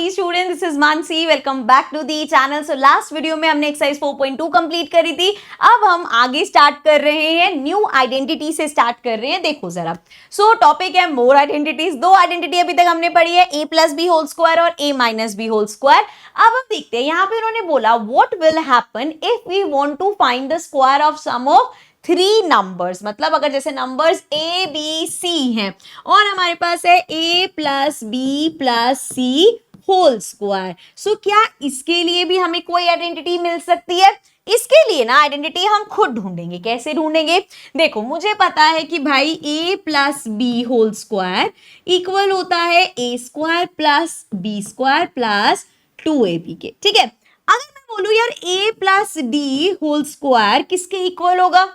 Ji student, this is Mansi. Welcome back to the channel. So last video में हमने exercise 4.2 complete करी थी। अब हम आगे स्टार्ट कर रहे हैं, न्यू आइडेंटिटी से स्टार्ट कर रहे हैं। देखो जरा, सो टॉपिक है मोर आइडेंटिटीज। दो आइडेंटिटी अभी तक हमने पढ़ी है, a plus B whole square और a minus B whole square. अब हम देखते हैं, यहाँ पे उन्होंने बोला what will happen if we want to find the square of sum of 3 numbers. मतलब अगर जैसे नंबर्स a b c हैं और हमारे पास है a plus B plus C whole square. So क्या इसके लिए भी हमें कोई आइडेंटिटी मिल सकती है? इसके लिए ना आइडेंटिटी हम खुद ढूंढेंगे। कैसे ढूंढेंगे? देखो, मुझे पता है कि भाई a plus B whole square equal होता है a square plus B square plus 2ab के। ठीक है, अगर मैं बोलूं यार a plus D whole square किसके इक्वल होगा?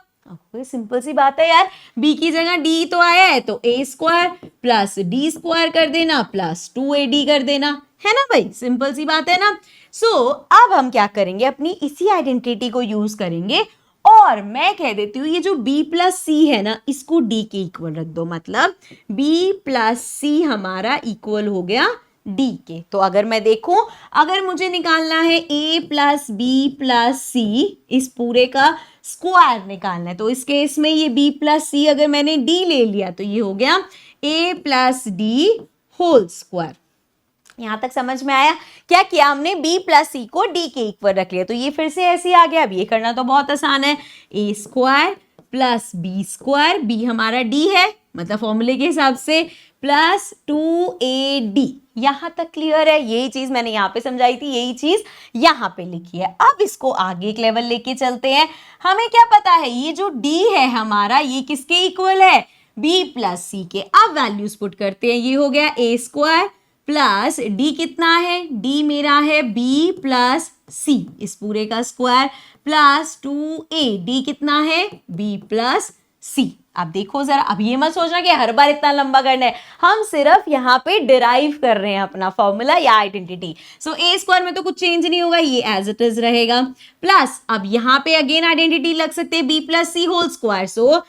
सिंपल सी बात है यार, b की जगह d तो आया है तो a square plus D square कर देना प्लस 2ad कर देना, है ना भाई? सिंपल सी बात है ना। सो अब हम क्या करेंगे, अपनी इसी आइडेंटिटी को यूज करेंगे और मैं कह देती हूँ ये जो b प्लस सी है ना, इसको d के इक्वल रख दो। मतलब b प्लस सी हमारा इक्वल हो गया d के। तो अगर मैं देखूं, अगर मुझे निकालना है a प्लस बी प्लस सी, इस पूरे का स्क्वायर निकालना है, तो इस केस में ये b प्लस सी अगर मैंने d ले लिया तो ये हो गया a plus D whole square. यहां तक समझ में आया? क्या किया हमने, b प्लस सी को d के इक्वल रख लिया, तो ये फिर से ऐसे आ गया। अब ये करना तो बहुत आसान है, a square plus B square, b हमारा d है मतलब फॉर्मूले के हिसाब से, प्लस 2ad। यहां तक क्लियर है? यही चीज मैंने यहां पे समझाई थी, यही चीज यहां पे लिखी है। अब इसको आगे एक लेवल लेके चलते हैं। हमें क्या पता है, ये जो d है हमारा, ये किसके इक्वल है? b प्लस सी के। अब वैल्यूज पुट करते हैं, ये हो गया a स्क्वायर प्लस डी कितना है, डी मेरा है b प्लस सी, इस पूरे का स्क्वायर प्लस 2a, डी कितना है b प्लस सी। अब देखो जरा, अब ये मत सोचना कि हर बार इतना लंबा करना है, हम सिर्फ यहाँ पे डिराइव कर रहे हैं अपना फॉर्मूला या आइडेंटिटी। सो ए स्क्वायर में तो कुछ चेंज नहीं होगा, ये एज इट इज रहेगा। प्लस अब यहाँ पे अगेन आइडेंटिटी लग सकते हैं, b plus C whole square. सो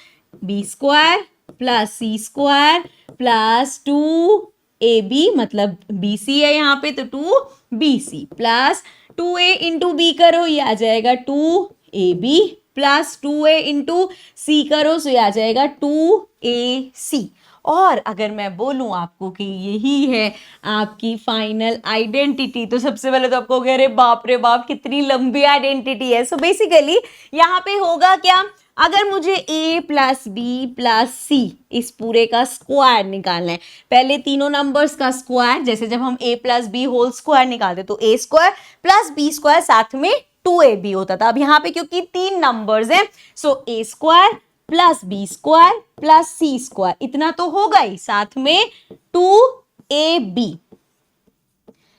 b square plus C square plus 2ab, मतलब bc है यहाँ पे तो 2bc plus 2a into B करो, ये आ जाएगा 2ab प्लस 2a इंटू सी करो, सो ये आ जाएगा 2ac। और अगर मैं बोलूं आपको कि यही है आपकी फाइनल आइडेंटिटी, तो सबसे पहले तो आपको कह रहे बाप रे बाप कितनी लंबी आइडेंटिटी है। सो बेसिकली यहाँ पे होगा क्या, अगर मुझे a प्लस बी प्लस सी इस पूरे का स्क्वायर निकालना है, पहले तीनों नंबर्स का स्क्वायर, जैसे जब हम a plus B whole square निकालते तो a square plus B square साथ में 2ab होता था। अब यहाँ पे क्योंकि 3 नंबर्स हैं, so a square plus B square plus C square, इतना तो होगा ही, साथ में 2ab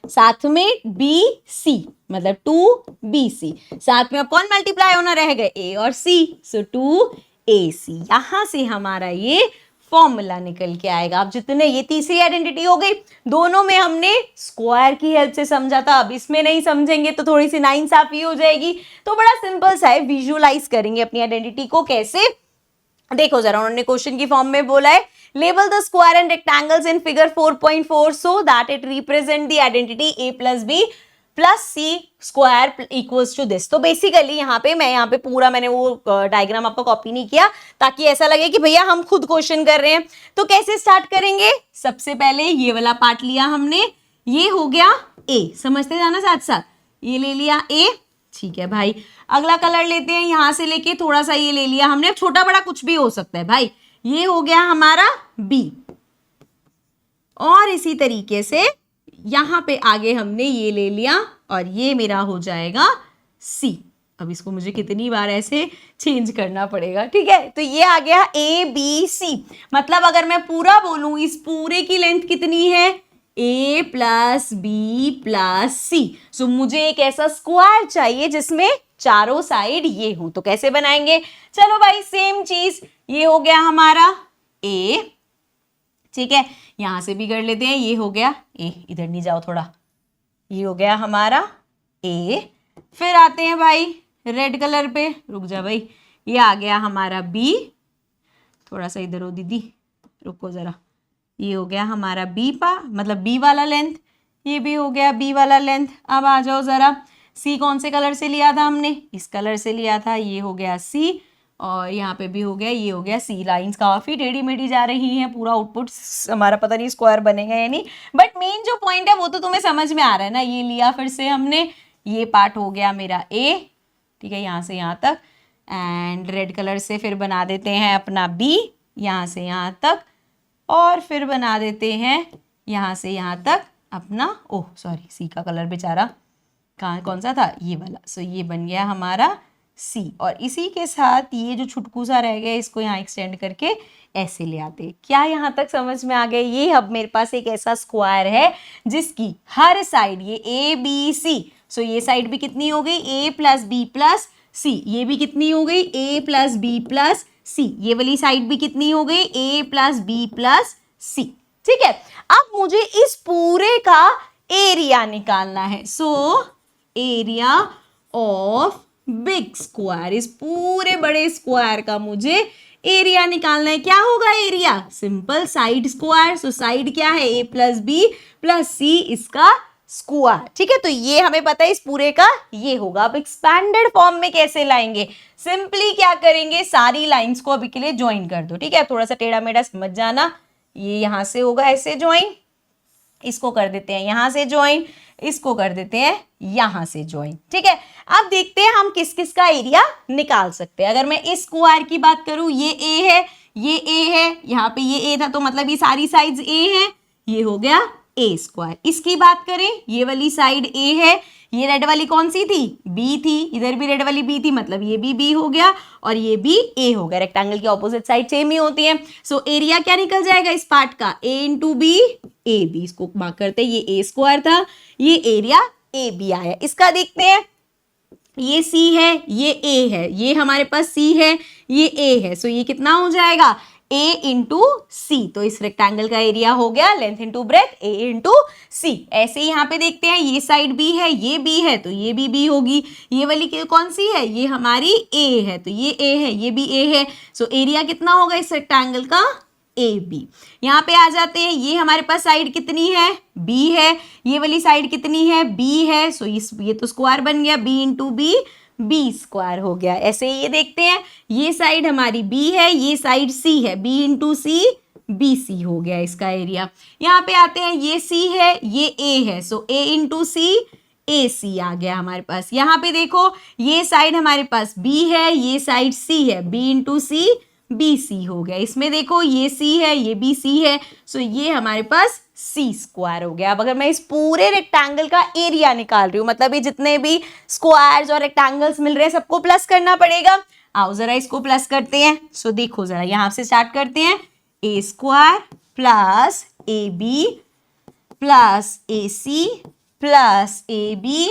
साथ में BC मतलब 2BC, साथ में अब कौन मल्टीप्लाई होना रह गए, A और C, सो 2AC। यहां से हमारा ये फॉर्मूला निकल के आएगा। अब जितने, ये तीसरी आइडेंटिटी हो गई, दोनों में हमने स्क्वायर की हेल्प से समझा था, अब इसमें नहीं समझेंगे तो थोड़ी सी नाइंसाफी हो जाएगी। तो बड़ा सिंपल सा है, विजुअलाइज करेंगे अपनी आइडेंटिटी को कैसे। देखो जरा, उन्होंने क्वेश्चन की फॉर्म में बोला है, label the square and rectangles in figure 4.4 so that it represent the identity a plus b plus c square equals to this। तो बेसिकली यहाँ पे यहाँ पे पूरा मैंने वो डायग्राम आपको कॉपी नहीं किया ताकि ऐसा लगे कि भैया हम खुद क्वेश्चन कर रहे हैं। तो कैसे स्टार्ट करेंगे, सबसे पहले ये वाला पार्ट लिया हमने, ये हो गया a, समझते जाना साथ साथ, ये ले लिया a। ठीक है भाई, अगला कलर लेते हैं, यहां से लेके थोड़ा सा ये ले लिया हमने, छोटा बड़ा कुछ भी हो सकता है भाई, ये हो गया हमारा B। और इसी तरीके से यहां पे आगे हमने ये ले लिया और ये मेरा हो जाएगा C। अब इसको मुझे कितनी बार ऐसे चेंज करना पड़ेगा, ठीक है। तो ये आ गया ABC। मतलब अगर मैं पूरा बोलूं, इस पूरे की लेंथ कितनी है, a प्लस बी प्लस सी। सो मुझे एक ऐसा स्क्वायर चाहिए जिसमें चारों साइड ये हो, तो कैसे बनाएंगे, चलो भाई सेम चीज, ये हो गया हमारा a, ठीक है, यहां से भी कर लेते हैं, ये हो गया a, इधर नहीं जाओ थोड़ा, ये हो गया हमारा a। फिर आते हैं भाई रेड कलर पे, रुक जा भाई, ये आ गया हमारा b, थोड़ा सा इधर हो दीदी, रुको जरा, ये हो गया हमारा b मतलब b वाला लेंथ, ये भी हो गया बी वाला लेंथ। अब आ जाओ जरा, सी कौन से कलर से लिया था हमने, इस कलर से लिया था, ये हो गया सी, और यहाँ पे भी हो गया, ये हो गया सी। लाइंस काफी टेढ़ी मेढ़ी जा रही हैं, पूरा आउटपुट हमारा पता नहीं स्क्वायर बनेगा या नहीं, बट मेन जो पॉइंट है वो तो तुम्हें समझ में आ रहा है ना। ये लिया फिर से हमने, ये पार्ट हो गया मेरा ए, ठीक है, यहाँ से यहाँ तक, एंड रेड कलर से फिर बना देते हैं अपना बी, यहाँ से यहाँ तक, और फिर बना देते हैं यहाँ से यहाँ तक अपना, ओह सॉरी सी का कलर बेचारा कहाँ कौन सा था, ये वाला। सो ये बन गया हमारा सी, और इसी के साथ ये जो छुटकू सा रह गया इसको यहाँ एक्सटेंड करके ऐसे ले आते। क्या यहाँ तक समझ में आ गया? ये अब मेरे पास एक ऐसा स्क्वायर है जिसकी हर साइड, ये ए बी सी, सो ये साइड भी कितनी हो गई, ए प्लस बी प्लस सी, ये भी कितनी हो गई, ए प्लस बी प्लस सी, ये वाली साइड भी कितनी हो गई, ए प्लस बी प्लस सी। ठीक है, अब मुझे इस पूरे का एरिया निकालना है। So area of big square, इस पूरे बड़े स्क्वायर का मुझे एरिया निकालना है। क्या होगा area? Simple side square. So side क्या है, ए प्लस बी प्लस सी, इसका स्क्वायर। ठीक है, तो ये हमें पता है इस पूरे का ये होगा। अब एक्सपैंडेड फॉर्म में कैसे लाएंगे? सिंपली क्या करेंगे, सारी लाइंस को अभी के लिए ज्वाइन कर दो। ठीक है, थोड़ा सा टेढ़ा मेढ़ा समझ जाना, ये यहां से होगा ऐसे ज्वाइन, इसको कर देते हैं यहां से ज्वाइन, इसको कर देते हैं यहां से ज्वाइन। ठीक है, अब देखते हैं हम किस किस का एरिया निकाल सकते हैं। अगर मैं इस स्क्वायर की बात करूं, ये ए है, ये ए है, यहाँ पे ये ए था, तो मतलब ये सारी साइड्स ए है, ये हो गया ए स्क्वायर। इसकी बात करें, ये वाली साइड ए है, ये रेड वाली कौन सी थी, बी थी, इधर भी रेड वाली बी थी, मतलब ये भी बी हो गया और ये भी ए हो गया। रेक्टेंगल की ऑपोजिट साइड सेम ही होती है। सो एरिया क्या निकल जाएगा इस पार्ट का, ए इंटू बी, ए बी, इसको मार्क करते हैं, ये ए स्क्वायर था, ये एरिया ए बी आया। इसका देखते हैं, ये सी है, ये ए है, ये हमारे पास सी है, ये ए है, सो ये कितना हो जाएगा, ए इंटू सी। तो इस रेक्टेंगल का एरिया हो गया लेंथ इंटू ब्रेथ, ए इंटू सी। ऐसे ही यहाँ पे देखते हैं, ये साइड बी है, ये बी है, तो ये भी बी होगी। ये वाली कौन सी है, ये हमारी ए है, तो ये ए है, ये भी ए है। सो एरिया कितना होगा इस रेक्टेंगल का, ए बी। यहाँ पे आ जाते हैं, ये हमारे पास साइड कितनी है, बी है, ये वाली साइड कितनी है, बी है। सो ये तो स्क्वायर बन गया, B into B, B square हो गया। ऐसे ये देखते हैं, ये साइड हमारी बी है, ये साइड सी है, बी इंटू सी, बी सी हो गया इसका एरिया। यहाँ पे आते हैं, ये सी है, ये ए है, सो ए इंटू सी, ए सी आ गया हमारे पास। यहाँ पे देखो, ये साइड हमारे पास बी है, ये साइड सी है, बी इंटू सी, बी सी हो गया। इसमें देखो, ये सी है, ये भी सी है, सो ये हमारे पास सी स्क्वायर हो गया। अब अगर मैं इस पूरे रेक्टेंगल का एरिया निकाल रही हूँ, मतलब ये जितने भी स्क्वायर्स और रेक्टेंगल्स मिल रहे हैं सबको प्लस करना पड़ेगा। आओ जरा इसको प्लस करते हैं। सो देखो जरा, यहां से स्टार्ट करते हैं, A square plus A B plus A C plus A B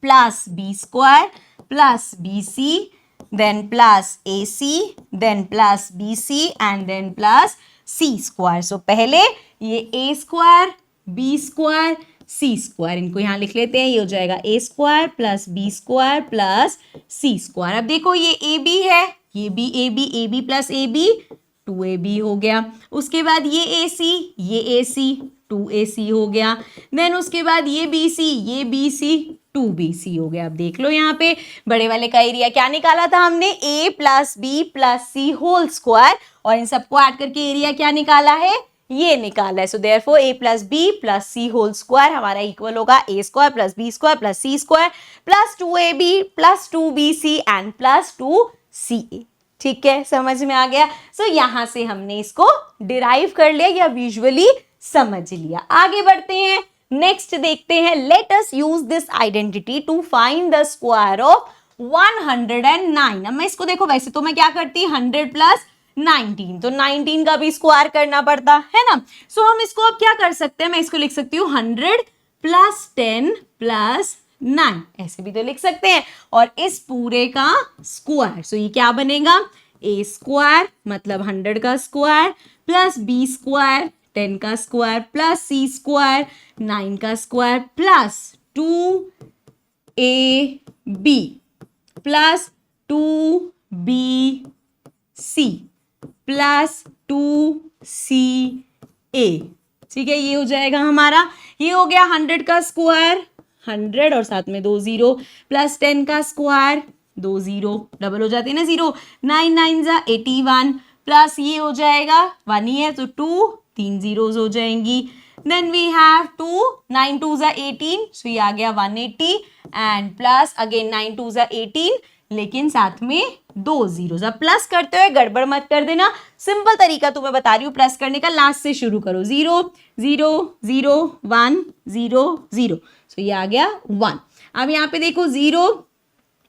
plus B square plus B C, then plus AC, then plus BC and then plus C square. So पहले ये A square, B square, C square, इनको यहाँ लिख लेते हैं। ये हो जाएगा A square plus B square plus C square. अब देखो, ये AB है, ये भी AB प्लस AB 2AB हो गया। उसके बाद ये AC, ये AC 2AC हो गया। देन उसके बाद ये BC, ये BC 2BC हो गया। अब देख लो, यहाँ पे बड़े वाले का एरिया क्या निकाला था हमने, A plus B plus C whole square, और इन सबको ऐड करके एरिया क्या निकाला है, ये निकाला है। So therefore A plus B plus C whole square हमारा इक्वल होगा A square plus B square plus C square plus 2AB plus 2BC and plus 2CA। ठीक है, समझ में आ गया। सो यहाँ से हमने इसको डिराइव कर लिया या विजुअली समझ लिया। आगे बढ़ते हैं, नेक्स्ट देखते हैं, let us use this identity to find the square of 109। अब मैं इसको देखो, वैसे तो मैं क्या करती, 100 प्लस 19, तो 19 का भी स्क्वायर करना पड़ता है ना। सो हम इसको अब क्या कर सकते हैं, मैं इसको लिख सकती हूँ 100 प्लस 10 प्लस 9, ऐसे भी तो लिख सकते हैं, और इस पूरे का स्क्वायर। सो ये क्या बनेगा, ए स्क्वायर मतलब 100 का स्क्वायर प्लस बी स्क्वायर 10 का स्क्वायर प्लस सी स्क्वायर 9 का square plus 2AB plus 2BC plus 2CA ठीक है, ये हो जाएगा हमारा, ये हो गया 100 का स्क्वायर, 100 और साथ में 2 0 प्लस 10 का स्क्वायर, 2 0 डबल हो जाते हैं ना 0, 9 9 जा 81 प्लस ये हो जाएगा 1 ही है तो 2, 3 zeros हो जाएंगी। देन वी हैव 2, 9 2 जा 18, सो ये आ गया 180 एंड प्लस अगेन 9 2 जा 18, लेकिन साथ में 2 zeros। अब प्लस करते हुए गड़बड़ मत कर देना, सिंपल तरीका तुम्हें बता रही हूँ प्लस करने का, लास्ट से शुरू करो, 0 0 0 1 0 0, सो ये आ गया 1। अब यहाँ पे देखो 0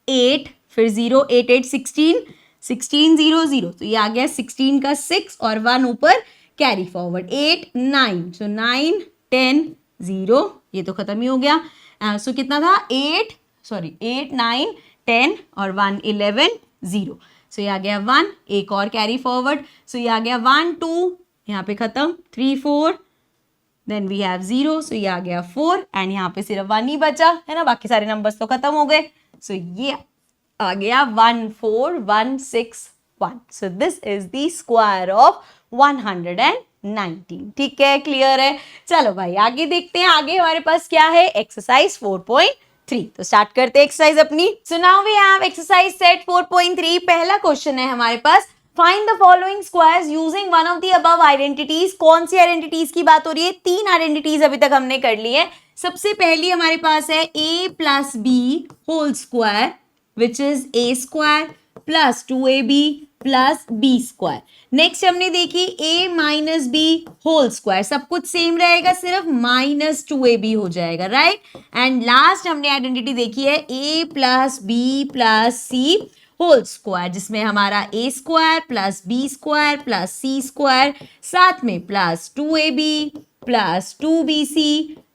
8 फिर 0 8 8 16 16 0 0, तो ये आ गया 16 का 6 और 1 ऊपर कैरी फॉरवर्ड, 8 9, सो 9 10 0, ये तो खत्म ही हो गया। सो कितना था 8 9 10 और 1 11 0, सो ये आ गया 1, एक और कैरी फॉरवर्ड, सो ये आ गया 1 2, यहाँ पे खत्म 3 4, देन वी हैव 0, सो ये आ गया 4 एंड यहाँ पे सिर्फ 1 ही बचा है ना, बाकी सारे नंबर्स तो खत्म हो गए, सो ये आ गया 14161। सो this is the square of 119। ठीक है, क्लियर है। चलो भाई आगे देखते हैं, आगे हमारे पास क्या है, एक्सरसाइज 4.3। तो स्टार्ट करते हैं एक्सरसाइज अपनी। So now we have exercise set 4.3। पहला क्वेश्चन है हमारे पास, find the following squares using one of the above identities. कौन सी आइडेंटिटीज की बात हो रही है, 3 आइडेंटिटीज अभी तक हमने कर ली है। सबसे पहली हमारे पास है a plus B whole square which is a square plus 2ab plus B square. Next हमने देखी a minus B whole square, सब कुछ सेम रहेगा, सिर्फ माइनस 2ab हो जाएगा, राइट। एंड लास्ट हमने आइडेंटिटी देखी है a plus B plus C whole square, जिसमें हमारा a square plus B square plus C square, साथ में plus 2ab plus 2bc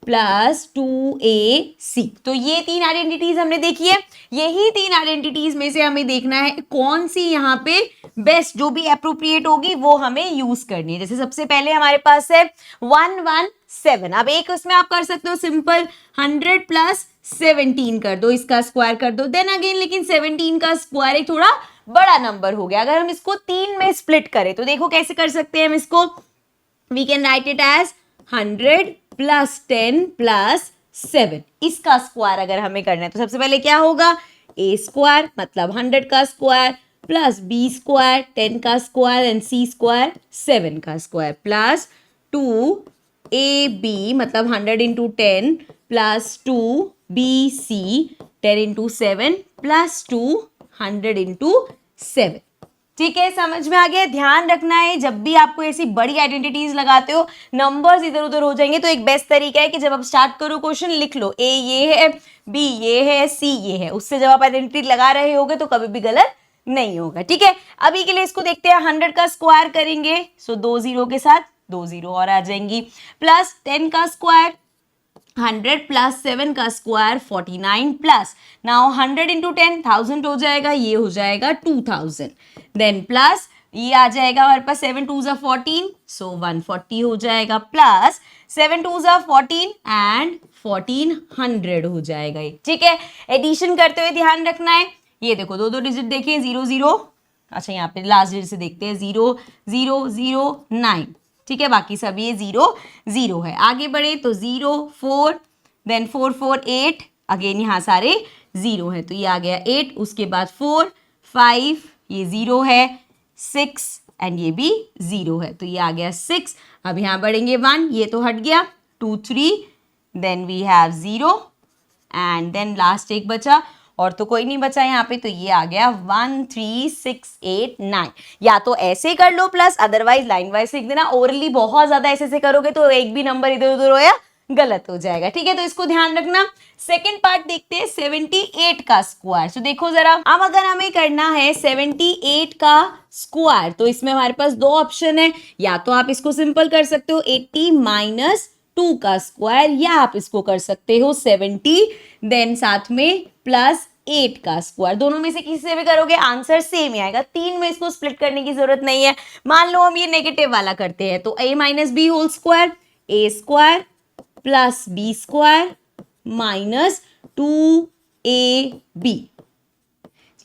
plus 2ac। तो ये 3 आइडेंटिटीज हमने देखी है। यही 3 आइडेंटिटीज में से हमें देखना है कौन सी यहाँ पे बेस्ट, जो भी अप्रोप्रिएट होगी वो हमें यूज करनी है। जैसे सबसे पहले हमारे पास है 117। अब एक उसमें आप कर सकते हो सिंपल, 100 प्लस 17 कर दो, इसका स्क्वायर कर दो, देन अगेन लेकिन 17 का स्क्वायर एक थोड़ा बड़ा नंबर हो गया। अगर हम इसको 3 में स्प्लिट करें तो देखो कैसे कर सकते हैं हम इसको, we can write it as 100 plus 10 plus 7, इसका स्क्वायर अगर हमें करना है तो सबसे पहले क्या होगा, a स्क्वायर मतलब 100 का स्क्वायर प्लस b स्क्वायर 10 का स्क्वायर एंड c स्क्वायर 7 का स्क्वायर प्लस 2ab मतलब 100 into 10 plus 2bc 10 into 7 plus 200 into 7। ठीक है, समझ में आ गया। ध्यान रखना है जब भी आपको ऐसी बड़ी आइडेंटिटीज लगाते हो नंबर्स इधर उधर हो जाएंगे, तो एक बेस्ट तरीका है कि जब आप स्टार्ट करो क्वेश्चन लिख लो, ए ये है, बी ये है, सी ये है, उससे जब आप आइडेंटिटी लगा रहे होगे तो कभी भी गलत नहीं होगा। ठीक है, अभी के लिए इसको देखते हैं, 100 का स्क्वायर करेंगे, सो 2 0 के साथ 2 0 और आ जाएंगी, प्लस 10 का स्क्वायर 100 प्लस 7 का स्क्वायर 49 प्लस नाउ 100 इंटू 10 1000 हो जाएगा, ये हो जाएगा 2000, देन प्लस ये आ जाएगा हमारे पास 7 2 14, सो 140 हो जाएगा, प्लस 7 2 14 एंड 1400 हो जाएगा ये। ठीक है, एडिशन करते हुए ध्यान रखना है, ये देखो 2 डिजिट देखिए 0 0, अच्छा यहाँ पे लास्ट डिजिट से देखते हैं 0 0 0 9, ठीक है, बाकी सब ये 0 0 है। आगे बढ़े तो 0 4 देन 4 4 8, अगेन यहाँ सारे 0 है, तो ये आ गया 8, उसके बाद 4 5 ये 0 है, 6 एंड ये भी 0 है, तो ये आ गया 6। अब यहाँ बढ़ेंगे 1, ये तो हट गया, 2 3 then we have 0 and then last एक बचा और तो कोई नहीं बचा यहाँ पे, तो ये आ गया 1 3 6 8 9। या तो ऐसे कर लो प्लस, अदरवाइज लाइन वाइज लिख देना। ओरली बहुत ज्यादा ऐसे करोगे तो एक भी नंबर इधर उधर हो या गलत हो जाएगा। ठीक है, तो इसको ध्यान रखना। सेकंड पार्ट देखते हैं 78 का स्क्वायर। तो देखो जरा, अब अगर हमें करना है 78 का स्क्वायर तो इसमें हमारे पास 2 ऑप्शन है, या तो आप इसको सिंपल कर सकते हो 80 माइनस 2 का स्क्वायर, या आप इसको कर सकते हो 70 देन साथ में प्लस 8 का स्क्वायर। दोनों में से किसी से भी करोगे आंसर सेम ही आएगा। 3 में इसको स्प्लिट करने की जरूरत नहीं है। मान लो हम ये नेगेटिव वाला करते हैं तो a minus B whole square, a square plus B square minus 2ab,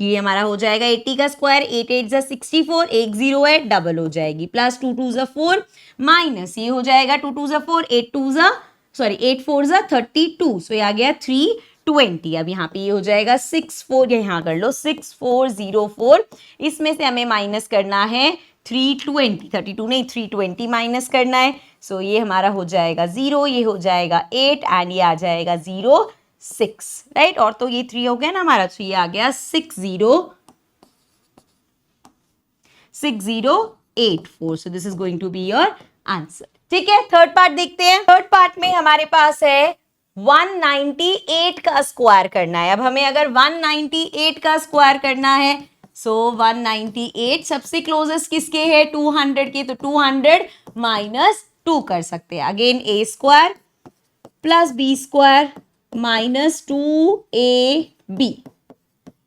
ये हमारा हो जाएगा 80 का स्क्वायर, 8 8 जा 64, एक 0 है, डबल हो जाएगी, प्लस 2 2 जा 4 माइनस ये हो जाएगा 2 2 जा 4, 8 2 जा 8 4 जा 32, सो ये आ गया 320। अब यहाँ पे ये हो जाएगा 6 4, यहाँ कर लो 6404, इसमें से हमें माइनस करना है 320, 32 नहीं 320 माइनस करना है, सो ये हमारा हो जाएगा 0, ये हो जाएगा 8 एंड ये आ जाएगा 0 6, राइट। और तो ये 3 हो गया ना हमारा, तो ये आ गया 6084, so this is going to be your answer. ठीक है, थर्ड पार्ट देखते हैं। थर्ड पार्ट में हमारे पास है 198 का स्क्वायर करना है। अब हमें अगर 198 का स्क्वायर करना है, सो 198 सबसे क्लोजेस्ट किसके है, 200 के, तो 200 माइनस 2 कर सकते हैं। Again A square plus B square minus 2ab,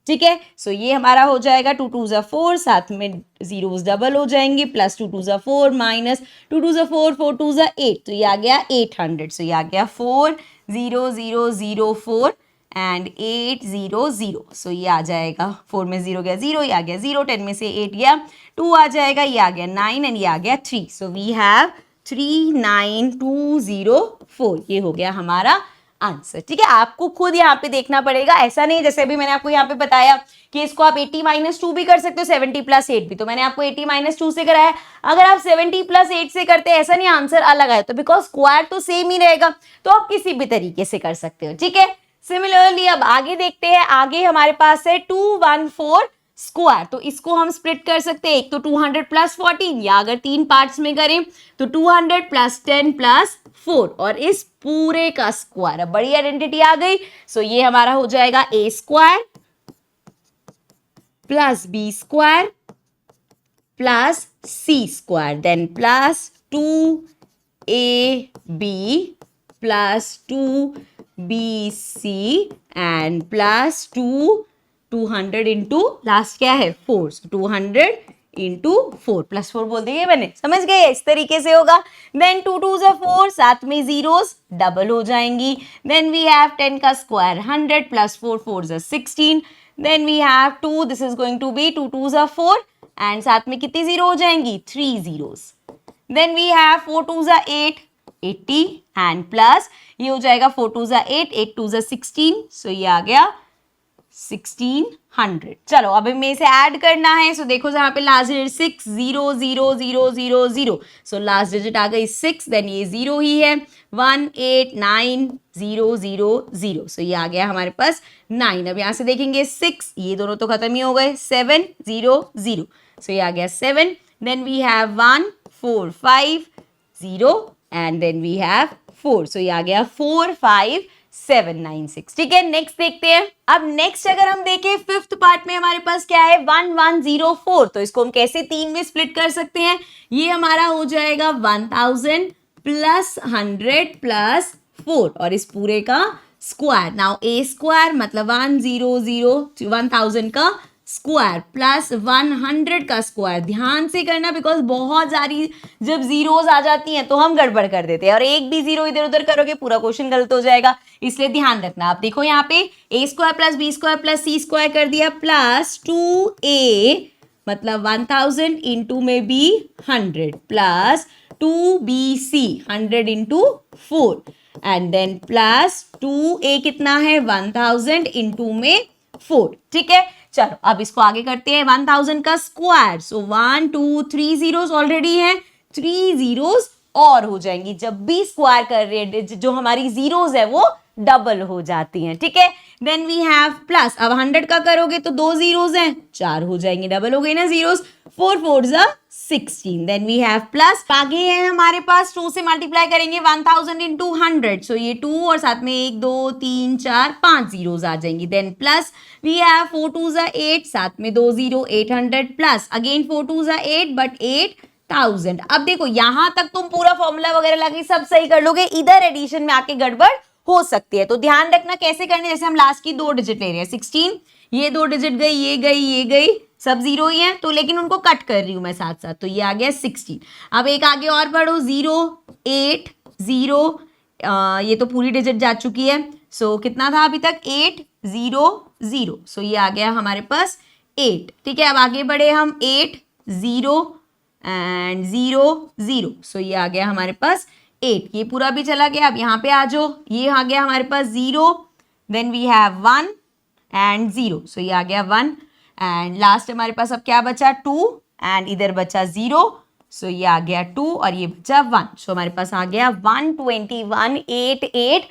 ठीक है। सो ये हमारा हो जाएगा 2 2 जा 4, साथ में जीरोस डबल हो जाएंगे, प्लस 2 2 जा 4 माइनस 2 2 जा 4, 4 2 जा 8, तो ये आ गया 800, सो ये आ गया 40004 एंड 800, सो ये आ जाएगा 4 में 0 गया 0, ये आ गया 0, 10 में से 8 गया 2 आ जाएगा, ये आ गया 9 एंड ये आ गया 3, सो वी हैव 39204, ये हो गया हमारा आंसर। ठीक है, आपको खुद यहाँ पे देखना पड़ेगा, ऐसा नहीं जैसे अभी मैंने आपको यहाँ पे बताया कि इसको आप 80 माइनस 2 भी कर सकते हो, 70 प्लस 8 भी, तो मैंने आपको 80 माइनस 2 से कराया। अगर आप 70 प्लस 8 से करते हैं, ऐसा नहीं आंसर अलग आए, तो बिकॉज स्क्वायर तो सेम ही रहेगा, तो आप किसी भी तरीके से कर सकते हो। ठीक है, सिमिलरली अब आगे देखते हैं। आगे हमारे पास है 214 स्क्वायर, तो इसको हम स्प्लिट कर सकते हैं, एक तो 200 प्लस 14, या अगर 3 पार्ट्स में करें तो 200 प्लस 10 प्लस 4, और इस पूरे का स्क्वायर। अब बड़ी आइडेंटिटी आ गई, सो ये हमारा हो जाएगा A square plus B square plus C square, then plus 2ab plus 2bc and plus 200 into last क्या है 4, 200 इंटू 4 प्लस 4 बोल दिए मैंने, समझ गए, इस तरीके से होगा। देन 2 2 जा 4, साथ में जीरोस डबल हो जाएंगी, देन वी हैव 10 का स्क्वायर 100 प्लस 4 4 जा 16, then we have 2, this is going to be 2 2 जा 4 एंड साथ में कितनी जीरो हो जाएंगी 3 जीरोस, देन वी हैव 4 2 जा 8 80 एंड प्लस ये हो जाएगा 4 2 जा 8, 8 2 जा 16, सो ये आ गया 1600। चलो अब हमें इसे ऐड करना है, सो देखो यहाँ पे last digit 6 0 0 0 0 0, so last digit आ गई 6, देन ये 0 ही है 1 8 9 0 0 0, सो ये आ गया हमारे पास 9। अब यहाँ से देखेंगे 6, ये दोनों तो खत्म ही हो गए, 7 0 0, सो ये आ गया 7, then we have 1 4 5 0 and then we have 4, so ये आ गया 45796। ठीक है, नेक्स्ट देखते हैं। अब नेक्स्ट अगर हम देखें फिफ्थ पार्ट में हमारे पास क्या है 1104, तो इसको हम कैसे 3 में स्प्लिट कर सकते हैं, ये हमारा हो जाएगा 1000 प्लस 100 प्लस 4 और इस पूरे का स्क्वायर। नाउ ए स्क्वायर मतलब 1000 का स्क्वायर प्लस 100 का स्क्वायर, ध्यान से करना बिकॉज बहुत सारी जब जीरोस आ जाती हैं तो हम गड़बड़ कर देते हैं और एक भी जीरो इधर उधर करोगे पूरा क्वेश्चन गलत हो जाएगा, इसलिए ध्यान रखना। आप देखो यहाँ पे A square plus B square plus C square कर दिया प्लस 2a मतलब 1000 इंटू में B 100 plus 2bc 100 into 4 and then plus 2a कितना है 1000 इंटू में 4। ठीक है, चलो अब इसको आगे करते हैं 1000 का स्क्वायर, सो 1 2 3 जीरोस ऑलरेडी है, 3 जीरोस और हो जाएंगी। जब भी स्क्वायर कर रहे हैं जो हमारी जीरोस है वो डबल हो जाती हैं। ठीक है, देन वी हैव प्लस, अब 100 का करोगे तो 2 जीरोस हैं 4 हो जाएंगे, डबल हो गई ना जीरोस, 4 4 जा 16, देन वी हैव प्लस आगे है हमारे पास 2 से मल्टीप्लाई करेंगे 1000 इंटू 100, सो ये 2 और साथ में 1 2 3 4 5 जीरोस आ जाएंगी, देन प्लस वी हैव 4 2 जा 8 साथ में 2 जीरो 800 प्लस अगेन 4 2 जा 8 बट 8000। अब देखो यहां तक तुम पूरा फॉर्मूला वगैरह लगे सब सही कर लोगे, इधर एडिशन में आके गड़बड़ हो सकती है, तो ध्यान रखना कैसे करने। जैसे हम लास्ट की 2 डिजिट ले रहे हैं 16, ये 2 डिजिट गई ये गई ये गई, सब जीरो ही है तो लेकिन उनको कट कर रही हूं मैं साथ साथ, तो ये आ गया 16। अब एक आगे और पढ़ो 0 8 0, ये तो पूरी डिजिट जा चुकी है, सो कितना था अभी तक 8 0 0, सो ये आ गया हमारे पास 8। ठीक है, अब आगे बढ़े हम 8 0 एंड 0 0, सो ये आ गया हमारे पास 8। ये पूरा भी चला गया। अब यहाँ पे आ जाओ, ये आ गया हमारे पास 0, देन वी हैव 1 एंड 0, सो ये आ गया 1 एंड लास्ट हमारे पास अब क्या बचा 2 एंड इधर बचा 0, सो ये आ गया 2 और ये बचा 1, सो हमारे पास आ गया 1218816।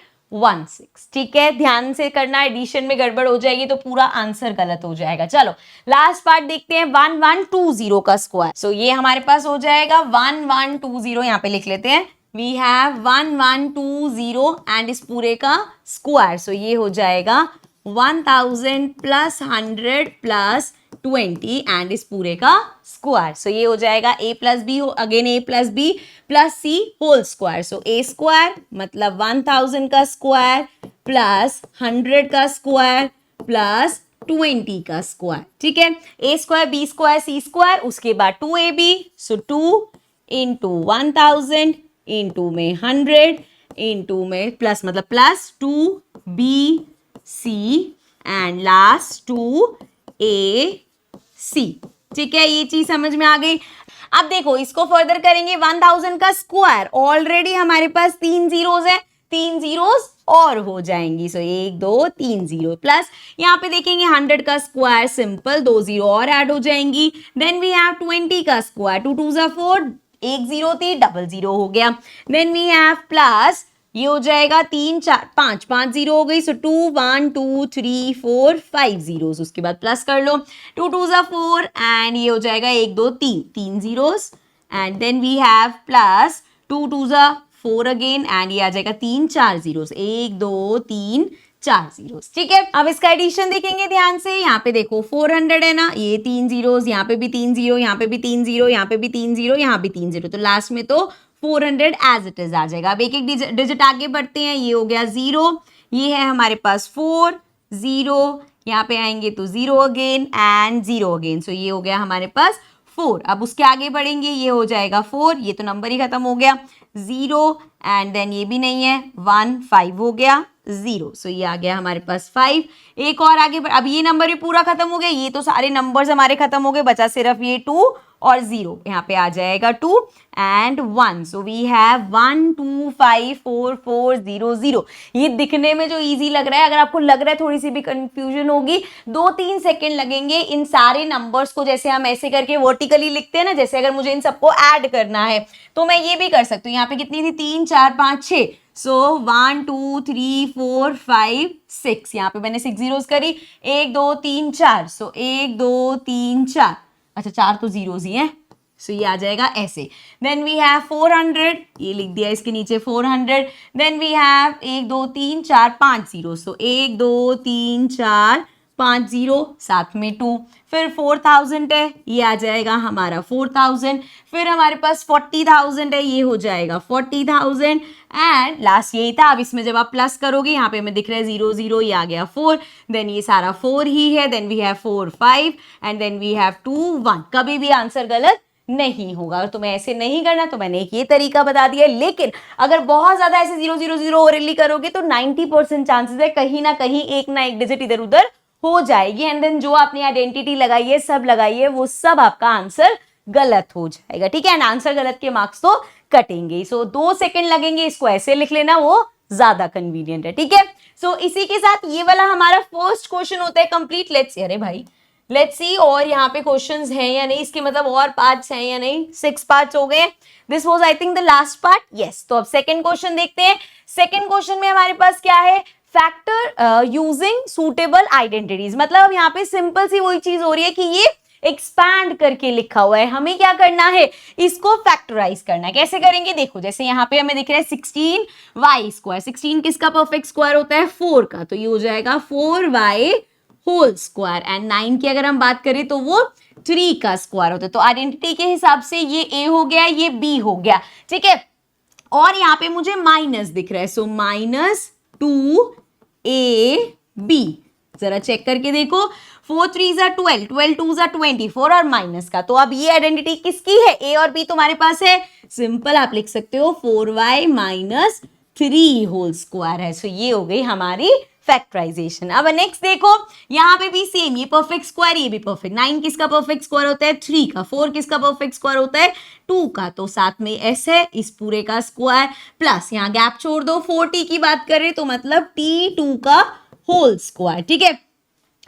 ठीक है, ध्यान से करना, एडिशन में गड़बड़ हो जाएगी तो पूरा आंसर गलत हो जाएगा। चलो लास्ट पार्ट देखते हैं, 1120 का स्क्वायर। सो ये हमारे पास हो जाएगा 1120, यहाँ पे लिख लेते हैं, वी हैव 1120 एंड इस पूरे का स्क्वायर, सो ये हो जाएगा 1000 प्लस 100 प्लस 20 एंड इस पूरे का स्क्वायर, सो ये हो जाएगा a plus B, again a plus B plus c whole square, so a square मतलब 1000 का स्क्वायर प्लस 100 का स्क्वायर प्लस 20 का स्क्वायर। ठीक है, a square b square c square, उसके बाद 2ab, सो 2 इंटू 1000 इंटू में 100 इंटू में प्लस मतलब plus 2bc and last 2ac। ठीक है, ये चीज समझ में आ गई। अब देखो इसको फर्दर करेंगे, 1000 का स्क्वायर, ऑलरेडी हमारे पास 3 जीरोस है, 3 जीरोस और हो जाएंगी, सो 1 2 3 0 प्लस यहाँ पे देखेंगे 100 का स्क्वायर, सिंपल 2 जीरो और ऐड हो जाएंगी। देन वी हैव 20 का स्क्वायर, 2 2 4, 1 0 थी, डबल 0 हो गया। देन वी हैव प्लस, ये हो जाएगा 3 4 5 5 जीरो हो गई, सो 2 1 2 3 4 5 जीरोस, उसके बाद प्लस कर लो, 2 2 4 एंड ये हो जाएगा 1 2 3 3 zeros and then we have plus 2 2 4 again and ये आ जाएगा 3 4 जीरोस, 1 2 3 4 जीरोस। ठीक है, अब इसका एडिशन देखेंगे ध्यान से, यहाँ पे देखो 400 है ना, ये 3 जीरोस, यहाँ पे भी 3 जीरो, यहाँ पे भी 3 जीरो, यहाँ पे भी 3 जीरो, यहाँ भी 3 जीरो, तो लास्ट में तो 400 एज इट इज आ जाएगा। अब एक एक डिजिट आगे बढ़ते हैं, ये हो गया 0, ये है हमारे पास 4 0, यहाँ पे आएंगे तो 0 अगेन एंड 0 अगेन, सो ये हो गया हमारे पास 4। अब उसके आगे बढ़ेंगे, ये हो जाएगा 4, ये तो नंबर ही खत्म हो गया, 0 एंड देन ये भी नहीं है, 1 5 हो गया 0, सो ये आ गया हमारे पास 5। एक और आगे अब ये नंबर भी पूरा खत्म हो गया, ये तो सारे नंबर्स हमारे खत्म हो गए, बचा सिर्फ ये 2 और 0, यहाँ पे आ जाएगा 2 एंड 1, सो वी हैव 1 2 5 4 4 0 0। ये दिखने में जो इजी लग रहा है, अगर आपको लग रहा है थोड़ी सी भी कंफ्यूजन होगी, 2-3 सेकेंड लगेंगे इन सारे नंबर्स को, जैसे हम ऐसे करके वर्टिकली लिखते हैं ना, जैसे अगर मुझे इन सबको ऐड करना है तो मैं ये भी कर सकती हूँ। यहाँ पे कितनी थी, 3 4 5 6, सो 1 2 3 4 5 6, यहाँ पे मैंने 6 जीरोस करी, 1 2 3 4, सो 1 2 3 4, अच्छा 4 तो जीरोस ही हैं, सो ये आ जाएगा ऐसे। देन वी हैव 400, ये लिख दिया इसके नीचे 400। Then we have 1 2 3 4 5 zero, so 1 2 3 4 5 zero, साथ में 2, फिर 4000 है, ये आ जाएगा हमारा 4000, फिर हमारे पास 40,000 है, ये हो जाएगा 40,000 एंड लास्ट यही था। अब इसमें जब आप प्लस करोगे, यहाँ पे हमें दिख रहा है 0 0, ये आ गया 4, देन ये सारा 4 ही है, then we have 4 5 and then we have 2 1। कभी भी आंसर गलत नहीं होगा। अगर तुम्हें ऐसे नहीं करना तो मैंने एक ये तरीका बता दिया, लेकिन अगर बहुत ज्यादा ऐसे 0 0 0 ओरली करोगे तो 90% चांसेस है कहीं ना कहीं एक ना एक डिजिट इधर उधर हो जाएगी एंड देन जो आपने आइडेंटिटी लगाई है, सब लगाई है, वो सब आपका आंसर गलत हो जाएगा। ठीक है, एंड आंसर गलत के मार्क्स तो कटेंगे। सो 2 सेकंड लगेंगे, इसको ऐसे लिख लेना, वो ज्यादा कन्वीनियंट है। ठीक है, सो इसी के साथ ये वाला हमारा फर्स्ट क्वेश्चन होता है कंप्लीट। लेट्स सी, अरे भाई लेट्स सी और यहाँ पे क्वेश्चंस हैं या नहीं, इसके मतलब और पार्ट्स हैं या नहीं। 6 पार्ट्स हो गए। This was I think the last part. Yes, तो अब सेकंड क्वेश्चन देखते हैं। सेकंड क्वेश्चन में हमारे पास क्या है, फैक्टर यूजिंग सूटेबल आइडेंटिटीज। मतलब यहाँ पे सिंपल सी वही चीज हो रही है कि ये एक्सपैंड करके लिखा हुआ है, हमें क्या करना है, इसको फैक्टराइज करना है। कैसे करेंगे, देखो जैसे यहाँ पे हमें दिख रहा है 16y स्क्वायर। 16 किसका परफेक्ट स्क्वायर होता है, 4 का, तो ये हो जाएगा 4y होल स्क्वायर। एंड 9 की अगर हम बात करें तो वो 3 का स्क्वायर होता है। तो आइडेंटिटी के हिसाब से ये a हो गया, ये b हो गया। ठीक है, और यहाँ पे मुझे माइनस दिख रहा है, सो -2ab। जरा चेक करके देखो, 4 3 12, 12 2 24 और माइनस का। तो अब ये आइडेंटिटी किसकी है, a और b तुम्हारे पास है। सिंपल आप लिख सकते हो 4y माइनस 3 होल स्क्वायर है। सो ये हो गई हमारी फैक्टराइजेशन। अब नेक्स्ट देखो, यहाँ पे भी सेम, ये परफेक्ट स्क्वायर, ये भी परफेक्ट। 9 किसका परफेक्ट स्क्वायर होता है? 3 का। 4 किसका परफेक्ट स्क्वायर होता है? 2 का। तो साथ में s है, इस पूरे का स्क्वायर प्लस यहाँ गैप छोड़ दो, 4t की बात करें तो मतलब t2 का होल स्क्वायर। ठीक है,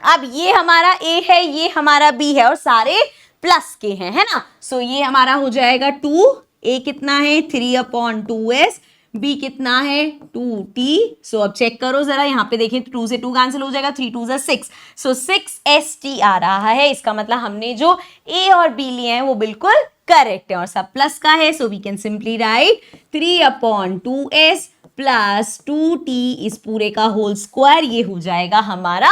अब ये हमारा a है, ये हमारा b है और सारे प्लस के हैं, है ना। सो ये हमारा हो जाएगा 2, a कितना है 3/2s, b कितना है 2t। सो अब चेक करो जरा, यहाँ पे देखें 2 से 2 कैंसिल हो जाएगा, 3 2 6। सो 6st आ रहा है। इसका मतलब हमने जो a और b लिए हैं वो बिल्कुल करेक्ट है और सब प्लस का है। So we can simply write 3/2s plus 2t इस पूरे का होल स्क्वायर, ये हो जाएगा हमारा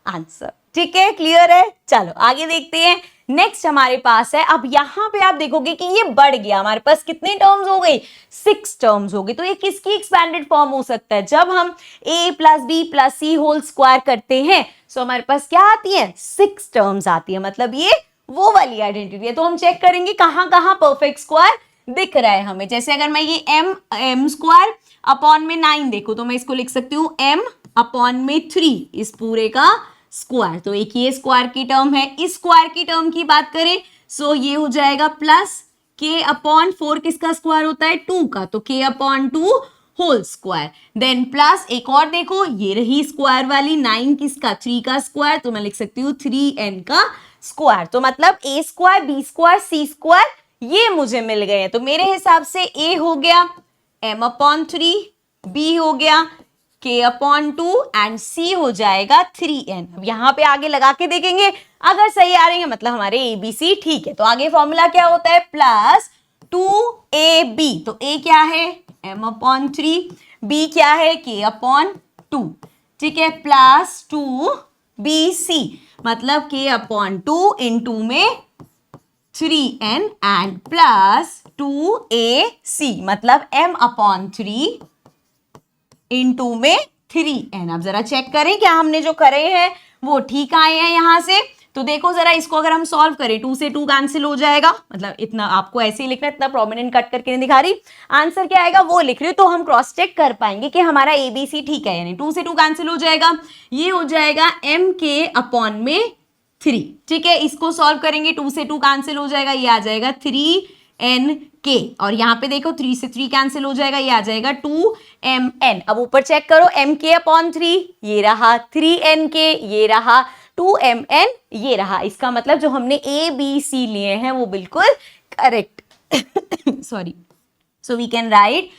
आंसर। ठीक है, क्लियर है। चलो आगे देखते हैं। नेक्स्ट हमारे पास है, अब यहां पे आप देखोगे कि ये बढ़ गया, हमारे पास कितने टर्म्स हो गई? 6 टर्म्स हो गई। तो ये किसकी एक्सपैंडेड फॉर्म हो सकता है? जब हम a plus B plus C whole square करते हैं सो हमारे पास क्या आती है? 6 टर्म्स आती है। मतलब ये वो वाली आइडेंटिटी है। तो हम चेक करेंगे कहां कहां परफेक्ट स्क्वायर दिख रहा है हमें। जैसे अगर मैं ये m स्क्वायर अपॉन में 9 देखो तो मैं इसको लिख सकती हूँ m अपॉन में 3 इस पूरे का स्क्वायर। तो एक ये स्क्वायर की टर्म है। इस स्क्वायर की टर्म की बात करें सो ये हो जाएगा प्लस k अपॉन 4 किसका स्क्वायर होता है? 2 का। तो k upon 2 whole square. Then plus एक और देखो, ये रही स्क्वायर वाली 9 किसका? 3 का स्क्वायर। तो मैं लिख सकती हूँ 3n का स्क्वायर। तो मतलब a square b square c square ये मुझे मिल गए हैं। तो मेरे हिसाब से a हो गया m अपॉन 3, b हो गया k अपॉन 2 एंड c हो जाएगा 3n। अब यहाँ पे आगे लगा के देखेंगे, अगर सही आ रही है मतलब हमारे a b c ठीक है। तो आगे फॉर्मूला क्या होता है? Plus 2ab। तो a क्या है? m अपॉन 3, b क्या है? k upon 2। ठीक है, प्लस 2bc मतलब k अपॉन 2 इन 2 में 3n एंड प्लस 2ac मतलब m अपॉन 3 इन 2 में 3n। अब जरा चेक करें क्या हमने जो करे हैं वो ठीक आए हैं यहां से। तो देखो जरा, इसको अगर हम सॉल्व करें 2 से 2 कैंसिल हो जाएगा। मतलब इतना आपको ऐसे ही लिखना है, इतना प्रोमिनेंट कट करके नहीं दिखा रही। आंसर क्या आएगा वो लिख रही हूँ, तो हम क्रॉस चेक कर पाएंगे कि हमारा ABC ठीक है यानी 2 से 2 कैंसिल हो जाएगा। ये हो जाएगा mk अपॉन में 3। ठीक है, इसको सॉल्व करेंगे 2 से 2 कैंसिल हो जाएगा, ये आ जाएगा 3nk। और यहाँ पे देखो 3 से 3 कैंसिल हो जाएगा, ये आ जाएगा 2mn। अब ऊपर चेक करो mk अपॉन 3 ये रहा, 3nk ये रहा, 2mn ये रहा। इसका मतलब जो हमने a b c लिए हैं वो बिल्कुल correct sorry. So we can write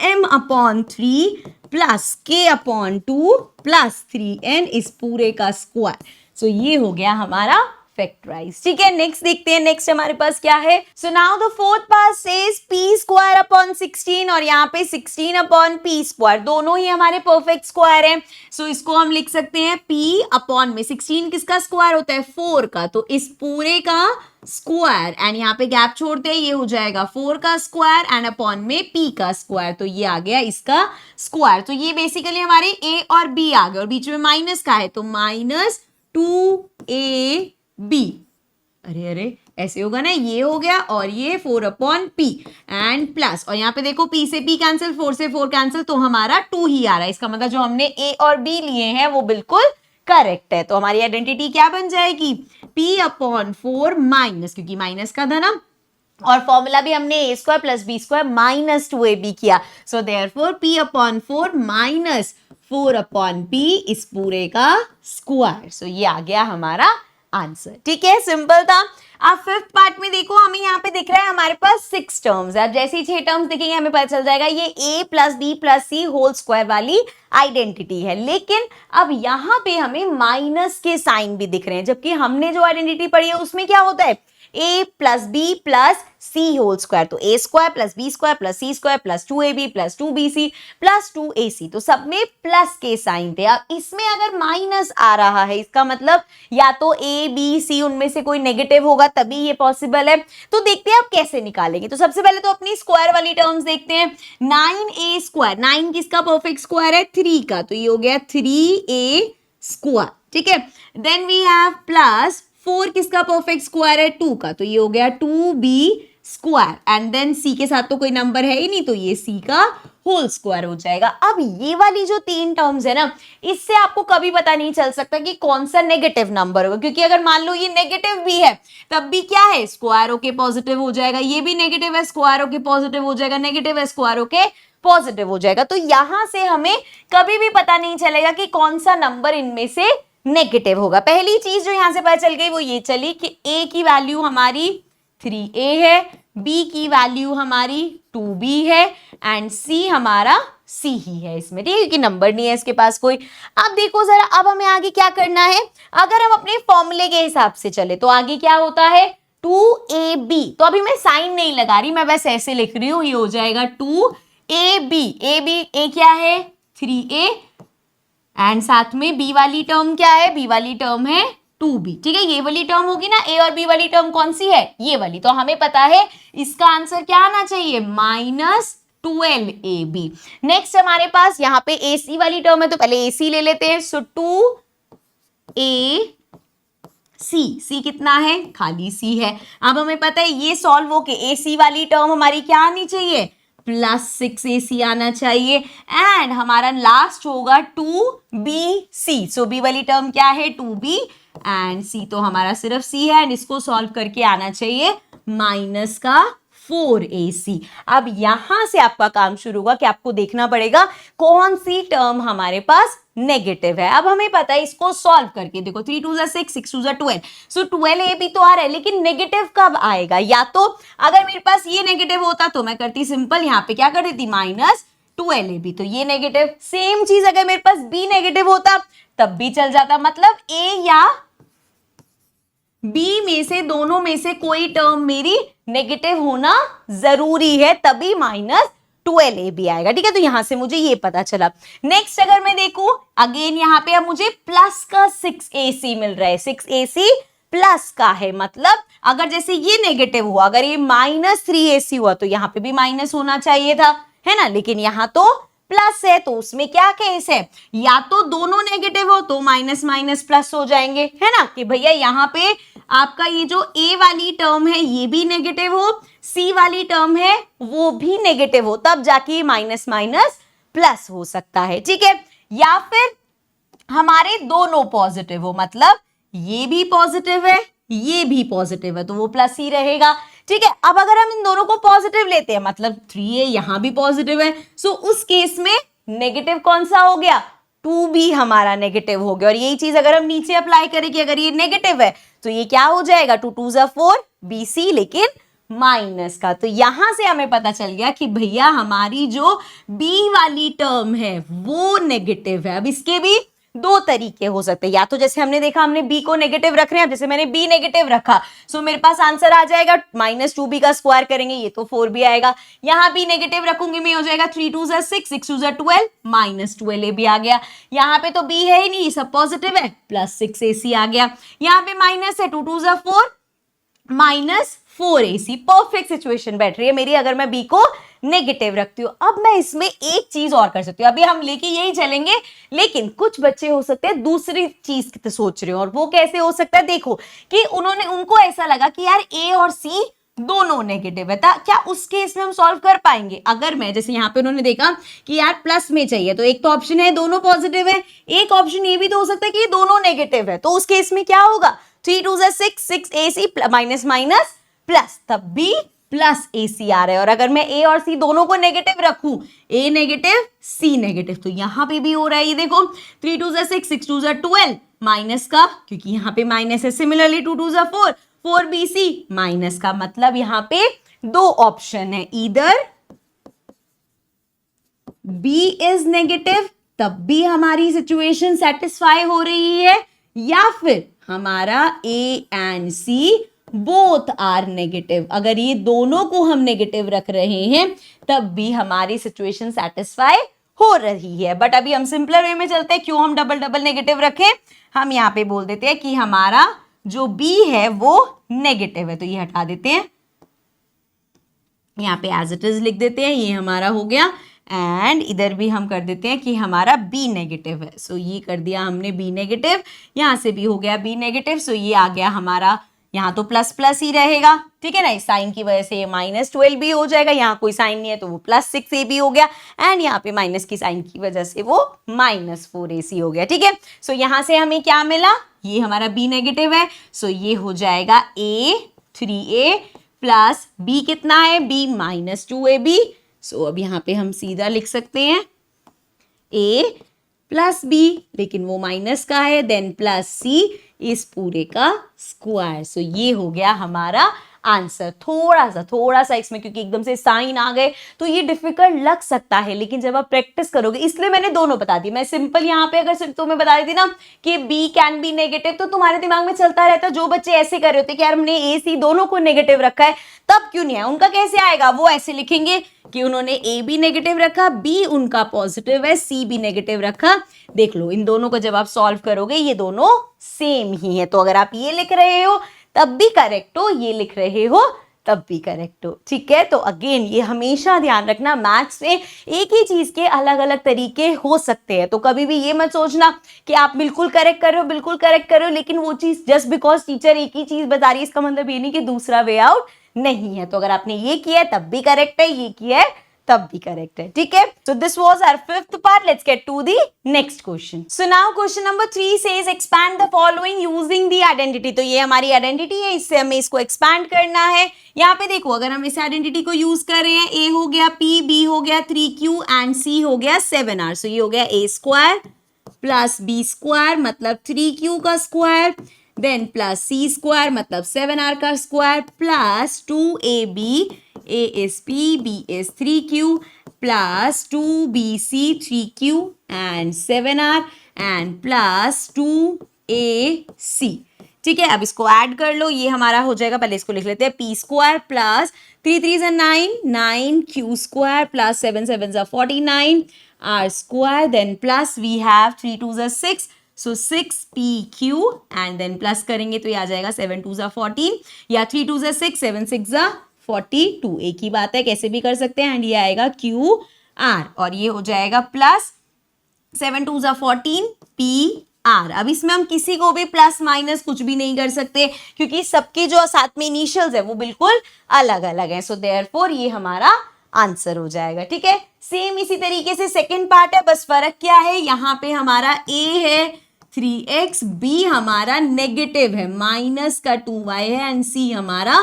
m upon 3 plus k upon 2 plus 3n इस पूरे का स्क्वायर। सो ये हो गया हमारा फैक्टराइज। ठीक है, नेक्स्ट देखते हैं। नेक्स्ट हमारे पास क्या है? So now the fourth part says p square upon 16 और यहाँ पे 16 अपॉन p स्क्वायर, दोनों ही हमारे परफेक्ट स्क्वायर हैं। सो इसको हम लिख सकते हैं p अपॉन में 16 किसका स्क्वायर होता है? 4 का। तो इस पूरे का स्क्वायर एंड यहाँ पे गैप छोड़ते हैं, ये हो जाएगा 4 का स्क्वायर एंड अपॉन में p का स्क्वायर। तो ये आ गया इसका स्क्वायर। तो ये बेसिकली हमारे a और b आ गए और बीच में माइनस का है तो माइनस 2ab। अरे अरे ऐसे होगा ना, ये हो गया और ये 4 अपॉन p एंड प्लस, और यहाँ पे देखो p से p कैंसिल, 4 से 4 कैंसिल, तो हमारा 2 ही आ रहा है। इसका मतलब जो हमने a और b लिए हैं वो बिल्कुल करेक्ट है। तो हमारी आइडेंटिटी क्या बन जाएगी? p अपॉन 4 माइनस, क्योंकि माइनस का था ना, और फॉर्मूला भी हमने a square plus b square minus 2ab किया। So therefore p upon 4 minus 4 upon p इस पूरे का स्क्वायर। सो ये आ गया हमारा आंसर। ठीक है, सिंपल था। अब फिफ्थ पार्ट में देखो, हमें यहाँ पे दिख रहा है हमारे पास 6 टर्म्स है। अब जैसे ही 6 टर्म्स दिखेंगे हमें पता चल जाएगा ये a plus B plus C whole square वाली आइडेंटिटी है। लेकिन अब यहाँ पे हमें माइनस के साइन भी दिख रहे हैं, जबकि हमने जो आइडेंटिटी पढ़ी है उसमें क्या होता है? a plus B plus C whole square. तो a square plus B square plus C square plus 2ab plus 2bc plus 2ac, तो सब में प्लस के साइन थे। अब इसमें अगर माइनस आ रहा है इसका मतलब या तो a b c उनमें से कोई नेगेटिव होगा तभी ये पॉसिबल है। तो देखते हैं आप कैसे निकालेंगे। तो सबसे पहले तो अपनी स्क्वायर वाली टर्म्स देखते हैं। 9a स्क्वायर, 9 किसका परफेक्ट स्क्वायर है? 3 का। तो ये हो गया 3a स्क्वायर। ठीक है, देन वी हैव प्लस 4 किसका परफेक्ट स्क्वायर है? 2 का। तो ये हो गया 2b square and then c के साथ तो कोई नंबर है ही नहीं तो ये c का होल स्क्वायर हो जाएगा। अब ये वाली जो 3 टर्म्स है ना, इससे आपको कभी पता नहीं चल सकता कि कौन सा नेगेटिव नंबर होगा, क्योंकि अगर मान लो ये नेगेटिव भी है तब भी क्या है, स्क्वायर होके पॉजिटिव हो जाएगा, ये भी नेगेटिव है स्क्वायर होके पॉजिटिव हो जाएगा, नेगेटिव है स्क्वायर होके पॉजिटिव हो जाएगा। तो यहां से हमें कभी भी पता नहीं चलेगा कि कौन सा नंबर इनमें से नेगेटिव होगा। पहली चीज जो यहां से पता चल गई वो ये चली कि a की वैल्यू हमारी 3a है, b की वैल्यू हमारी 2b है एंड c हमारा c ही है इसमें, ठीक है, क्योंकि नंबर नहीं है इसके पास कोई। अब देखो जरा, अब हमें आगे क्या करना है, अगर हम अपने फॉर्मूले के हिसाब से चले तो आगे क्या होता है 2ab। तो अभी मैं साइन नहीं लगा रही, मैं बस ऐसे लिख रही हूं, ये हो जाएगा 2ab। a क्या है 3a एंड साथ में b वाली टर्म क्या है, b वाली टर्म है 2b, ठीक है। ये वाली टर्म होगी ना, a और b वाली टर्म कौन सी है, ये वाली। तो हमें पता है इसका आंसर क्या आना चाहिए, -12ab। नेक्स्ट हमारे पास यहाँ पे ac वाली टर्म है, तो पहले ac ले लेते हैं। सो 2ac कितना है, खाली c है। अब हमें पता है ये सॉल्व होके ac वाली टर्म हमारी क्या आनी चाहिए, +6ac आना चाहिए एंड हमारा लास्ट होगा 2bc। सो b वाली टर्म क्या है 2b एंड c तो हमारा सिर्फ c है एंड इसको सॉल्व करके आना चाहिए -4ac। अब यहां से आपका काम शुरू होगा कि आपको देखना पड़ेगा कौन सी टर्म हमारे पास नेगेटिव है। अब हमें पता है इसको सॉल्व करके, देखो 3 2 6 6 2 12, सो 12ab तो आ रहा है, लेकिन नेगेटिव कब आएगा, या तो अगर मेरे पास ये नेगेटिव होता तो मैं करती सिंपल, यहाँ पे क्या कर देती -12ab, तो ये नेगेटिव। सेम चीज अगर मेरे पास b नेगेटिव होता तब भी चल जाता, मतलब a या b में से, दोनों में से कोई टर्म मेरी नेगेटिव होना जरूरी है, तभी -12ab आएगा, ठीक है। तो यहां से मुझे ये पता चला। नेक्स्ट अगर मैं देखूं अगेन, यहां पे अब मुझे प्लस का 6ac मिल रहा है, 6ac प्लस का है, मतलब अगर जैसे ये नेगेटिव हुआ, अगर ये -3ac हुआ तो यहाँ पे भी माइनस होना चाहिए था, है ना, लेकिन यहाँ तो प्लस है, तो उसमें क्या केस है, या तो दोनों नेगेटिव हो तो माइनस माइनस प्लस हो जाएंगे, है ना, कि भैया यहाँ पे आपका ये जो a वाली टर्म है ये भी नेगेटिव हो, c वाली टर्म है वो भी नेगेटिव हो, तब जाके माइनस माइनस प्लस हो सकता है, ठीक है। या फिर हमारे दोनों पॉजिटिव हो, मतलब ये भी पॉजिटिव है ये भी पॉजिटिव है, तो वो प्लस ही रहेगा, ठीक है। अब अगर हम इन दोनों को पॉजिटिव लेते हैं, मतलब 3a यहां भी पॉजिटिव है, सो उस केस में नेगेटिव कौन सा हो गया, 2b हमारा नेगेटिव हो गया। और यही चीज अगर हम नीचे अप्लाई करें कि अगर ये नेगेटिव है तो ये क्या हो जाएगा 2 2 4 bc, लेकिन माइनस का। तो यहां से हमें पता चल गया कि भैया हमारी जो b वाली टर्म है वो नेगेटिव है। अब इसके भी दो तरीके हो सकते हैं, या तो जैसे हमने देखा हमने b को नेगेटिव रख रहे हैं, जैसे मैंने b नेगेटिव रखा, सो मेरे पास आंसर आ जाएगा -2b का स्क्वायर करेंगे ये तो 4b आएगा। यहां b नेगेटिव रखूंगी मैं, हो जाएगा 3 2 6 6 2 12 -12ab आ गया। यहाँ पे तो b है ही नहीं, सब पॉजिटिव है, +6ac आ गया। यहाँ पे माइनस है 2 2 4 -4ac। परफेक्ट सिचुएशन बैठ रही है मेरी अगर मैं b को नेगेटिव रखती हूँ। अब मैं इसमें एक चीज और कर सकती हूँ, अभी हम लेके यही चलेंगे, लेकिन कुछ बच्चे हो सकते हैं दूसरी चीज सोच रहे हो, और वो कैसे हो सकता है, देखो कि उनको ऐसा लगा कि यार a और c दोनों नेगेटिव है, क्या उस केस में हम सॉल्व कर पाएंगे। अगर मैं जैसे यहाँ पे उन्होंने देखा कि यार प्लस में चाहिए, तो एक तो ऑप्शन है दोनों पॉजिटिव है, एक ऑप्शन ये भी तो हो सकता है कि ये दोनों नेगेटिव है, तो उस केस में क्या होगा 3 2 6 6ac माइनस माइनस प्लस, तब भी +ac आ रहा है। और अगर मैं a और c दोनों को नेगेटिव रखूं, a नेगेटिव c नेगेटिव, तो यहां पे भी हो रहा है, ये देखो 3 2 6 6 2 12 माइनस का, क्योंकि यहां पे माइनस है, सिमिलरली 2 2 4 4bc माइनस का, मतलब यहां पे दो ऑप्शन है, इधर b इज नेगेटिव तब भी हमारी सिचुएशन सेटिस्फाई हो रही है, या फिर हमारा a and c both are negative, अगर ये दोनों को हम नेगेटिव रख रहे हैं तब भी हमारी सिचुएशन सेटिस्फाई हो रही है। बट अभी हम सिंपलर वे में चलते हैं, क्यों हम डबल डबल नेगेटिव रखें, हम यहाँ पे बोल देते हैं कि हमारा जो b है वो नेगेटिव है, तो ये हटा देते हैं, यहाँ पे एज इट इज लिख देते हैं, ये हमारा हो गया, एंड इधर भी हम कर देते हैं कि हमारा b नेगेटिव है, सो ये कर दिया हमने b नेगेटिव, यहाँ से भी हो गया b नेगेटिव, सो ये आ गया हमारा यहाँ तो प्लस प्लस ही रहेगा, ठीक है ना, इस साइन की वजह से ये -12 भी हो जाएगा, यहाँ कोई साइन नहीं है तो वो +6 भी हो गया, एंड यहाँ पे माइनस की साइन की वजह से वो -4ac हो गया, ठीक है। सो यहाँ से हमें क्या मिला, ये हमारा b नेगेटिव है, सो ये हो जाएगा a 3a प्लस b कितना है, b -2ab। सो अब यहाँ पे हम सीधा लिख सकते हैं a प्लस b, लेकिन वो माइनस का है, देन प्लस c इस पूरे का स्क्वायर। सो ये हो गया हमारा आंसर। थोड़ा सा इसमें क्योंकि एकदम से साइन आ गए तो ये डिफिकल्ट लग सकता है, लेकिन जब आप प्रैक्टिस करोगे, इसलिए मैंने दोनों बता दी। मैं सिंपल यहाँ पे अगर सिर्फ तुम्हें बता देती ना कि b कैन बी नेगेटिव, तो तुम्हारे दिमाग में चलता रहता। जो बच्चे ऐसे कर रहे होते कि यार हमने a c दोनों को नेगेटिव रखा है, तब क्यों नहीं है, उनका कैसे आएगा, वो ऐसे लिखेंगे कि उन्होंने a भी नेगेटिव रखा, b उनका पॉजिटिव है, c भी नेगेटिव रखा। देख लो इन दोनों को जब आप सॉल्व करोगे ये दोनों सेम ही है, तो अगर आप ये लिख रहे हो तब भी करेक्ट हो, ये लिख रहे हो तब भी करेक्ट हो, ठीक है। तो अगेन ये हमेशा ध्यान रखना, मैथ्स में एक ही चीज के अलग अलग तरीके हो सकते हैं, तो कभी भी ये मत सोचना कि आप बिल्कुल करेक्ट कर रहे हो, बिल्कुल करेक्ट कर रहे हो, लेकिन वो चीज जस्ट बिकॉज टीचर एक ही चीज बता रही है इसका मतलब ये नहीं कि दूसरा वे आउट नहीं है। तो अगर आपने ये किया है तब भी करेक्ट है, ये किया है तब भी करेक्ट है, ठीक है। So this was our fifth part, let's get to the next question. So now question number 3 says expand the following using the identity. तो ये हमारी आइडेंटिटी है, इससे हमें इसको एक्सपैंड करना है। यहाँ पे देखो अगर हम इस आइडेंटिटी को यूज कर रहे हैं, a हो गया p, b हो गया 3q एंड c हो गया 7r। सो ये हो गया a square plus b square मतलब 3q का square, then plus c square मतलब 7r का square plus 2ab, a is p, b is 3q plus 2bc 3q and 7r and plus 2ac, ठीक है। अब इसको ऐड कर लो, ये हमारा हो जाएगा, पहले इसको लिख लेते हैं, p square plus 3 3 9 9q square plus 7 7 49 r square, then plus we have 3 2 6, so 6pq and then plus करेंगे तो ये आ जाएगा 7 2 14 या 3 2 6 7 6 42, एक ही बात है, कैसे भी कर सकते हैं, एंड ये आएगा क्यू आर और ये हो जाएगा प्लस 7 2 14 पी आर। अब इसमें हम किसी को भी प्लस माइनस कुछ भी नहीं कर सकते क्योंकि सबके जो साथ में इनिशियल्स है वो बिल्कुल अलग अलग है, सो देयरफॉर ये हमारा आंसर हो जाएगा, ठीक है। सेम इसी तरीके से सेकेंड पार्ट है, बस फर्क क्या है, यहाँ पे हमारा a है 3x, b हमारा नेगेटिव है माइनस का 2y है एंड c हमारा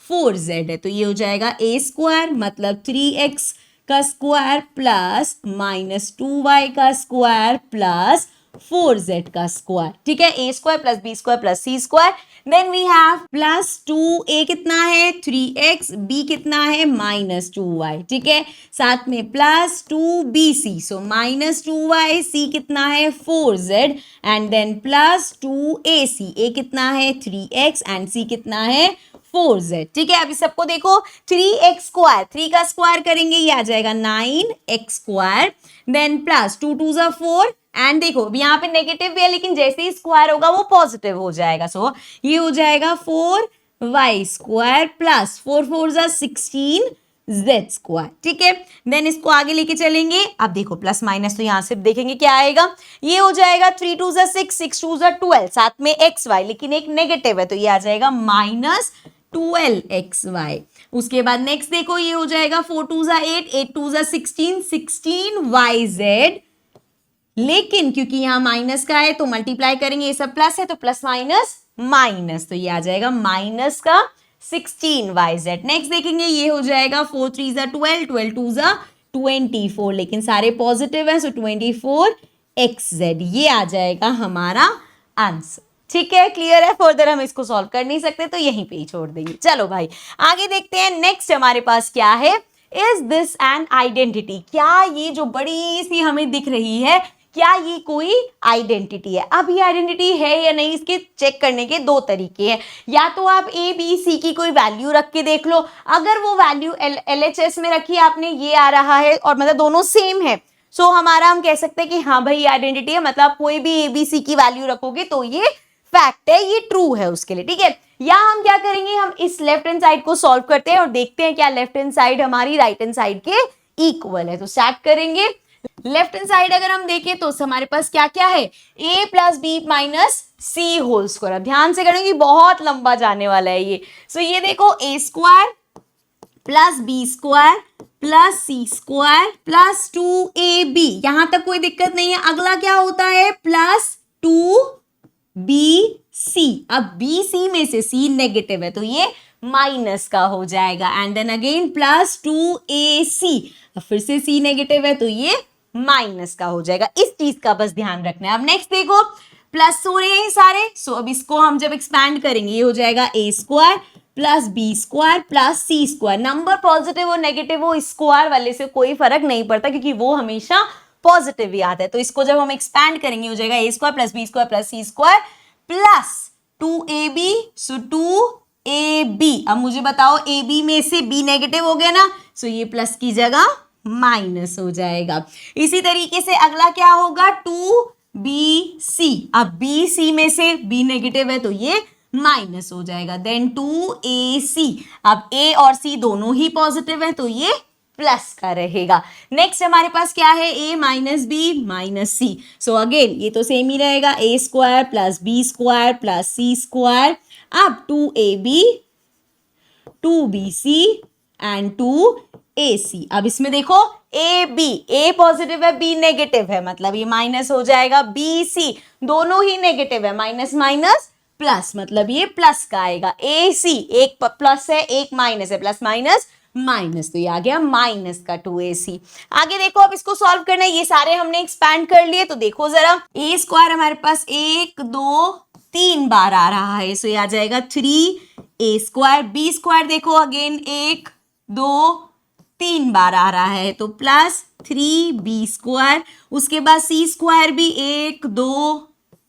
4z है। तो ये हो जाएगा a स्क्वायर मतलब 3x का स्क्वायर प्लस माइनस 2y का स्क्वायर प्लस 4z का स्क्वायर, ठीक है। a square plus b square plus c square, then we have plus 2a कितना है 3x, b कितना है माइनस 2y, ठीक है, साथ में plus 2bc, so minus 2y, c कितना है 4z and then plus 2ac, a कितना है 3x एंड c कितना है 4z, ठीक है। अभी सबको देखो 3x स्क्वायर, 3 का स्क्वायर करेंगे ये आ जाएगा 9x square, then plus 2 2 4 and देखो यहाँ पे नेगेटिव भी है लेकिन जैसे ही स्क्वायर होगा वो पॉजिटिव हो जाएगा, सो ये हो जाएगा 4y square plus 4 4 16z square, ठीक है। देन इसको आगे लेके चलेंगे, अब देखो प्लस माइनस तो यहाँ से देखेंगे क्या आएगा, ये हो जाएगा 3 2 6 6 2 12, साथ में xy लेकिन एक नेगेटिव है तो ये आ जाएगा माइनस 12xy। उसके बाद नेक्स्ट देखो ये हो जाएगा 4 2 8 8 2 16 16yz, लेकिन क्योंकि यहाँ माइनस का है तो मल्टीप्लाई करेंगे, ये सब प्लस है तो प्लस माइनस माइनस, तो ये आ जाएगा माइनस का 16yz। नेक्स्ट देखेंगे ये हो जाएगा 4 3 12 12 2 24, लेकिन सारे पॉजिटिव है सो 24xz, ये आ जाएगा हमारा आंसर, ठीक है। क्लियर है, फर्दर हम इसको सॉल्व कर नहीं सकते तो यहीं पे ही छोड़ देंगे। चलो भाई आगे देखते हैं, नेक्स्ट हमारे पास क्या है, इज दिस एन आइडेंटिटी, क्या ये जो बड़ी सी हमें दिख रही है क्या ये कोई आइडेंटिटी है। अब ये आइडेंटिटी है या नहीं इसके चेक करने के दो तरीके हैं, या तो आप ए बी सी की कोई वैल्यू रख के देख लो, अगर वो वैल्यू LHS में रखी आपने ये आ रहा है और मतलब दोनों सेम है, सो हमारा हम कह सकते हैं कि हाँ भाई आइडेंटिटी है, मतलब कोई भी ए बी सी की वैल्यू रखोगे तो ये फैक्ट है, ये ट्रू है उसके लिए, ठीक है। या हम क्या करेंगे, हम इस लेफ्ट हैंड साइड को सॉल्व करते हैं और देखते हैं क्या लेफ्ट हैंड साइड हमारी राइट हैंड साइड के इक्वल है। तो स्टार्ट करेंगे, लेफ्ट हैंड साइड अगर हम देखें तो हमारे पास क्या क्या है, a plus B minus C whole square. ध्यान से करेंगे, बहुत लंबा जाने वाला है ये। सो ये देखो a square plus B square plus C square plus 2ab, यहां तक कोई दिक्कत नहीं है। अगला क्या होता है, प्लस 2bc। अब bc में से c नेगेटिव है तो ये माइनस का हो जाएगा। And then again plus 2ac, अब फिर से c नेगेटिव है तो ये माइनस का हो जाएगा। इस चीज का बस ध्यान रखना है। अब नेक्स्ट देखो, प्लस हो रहे हैं सारे, सो अब इसको हम जब एक्सपैंड करेंगे ये हो जाएगा a square plus B square plus C square. Number positive और नेगेटिव हो, स्क्वायर वाले से कोई फर्क नहीं पड़ता क्योंकि वो हमेशा पॉजिटिव ही आता है। तो इसको जब हम एक्सपैंड करेंगे हो जाएगा a square plus B square plus C square plus 2ab, so 2ab। अब मुझे बताओ ab में से b नेगेटिव हो गया ना, सो ये प्लस की जगह माइनस हो जाएगा। इसी तरीके से अगला क्या होगा, 2bc। अब bc में से b नेगेटिव है तो ये माइनस हो जाएगा। देन 2ac, अब a और c दोनों ही पॉजिटिव है तो ये प्लस का रहेगा। नेक्स्ट हमारे पास क्या है, a minus B minus C. So again ये तो सेम ही रहेगा, a square plus B square plus C square. अब 2ab 2bc एंड 2ac। अब इसमें देखो a पॉजिटिव है b नेगेटिव है, मतलब ये माइनस हो जाएगा। bc दोनों ही नेगेटिव है, माइनस माइनस प्लस, मतलब ये प्लस का आएगा। ac एक प्लस है एक माइनस है, प्लस माइनस माइनस, तो ये आ गया माइनस का 2ac। आगे देखो, अब इसको सॉल्व करना है। ये सारे हमने एक्सपैंड कर लिए, तो देखो जरा, a स्क्वायर हमारे पास 1 2 3 बार आ रहा है, सो ये आ जाएगा 3a स्क्वायर। b स्क्वायर देखो अगेन 1 2 3 बार आ रहा है तो प्लस 3b स्क्वायर। उसके बाद c स्क्वायर भी 1 2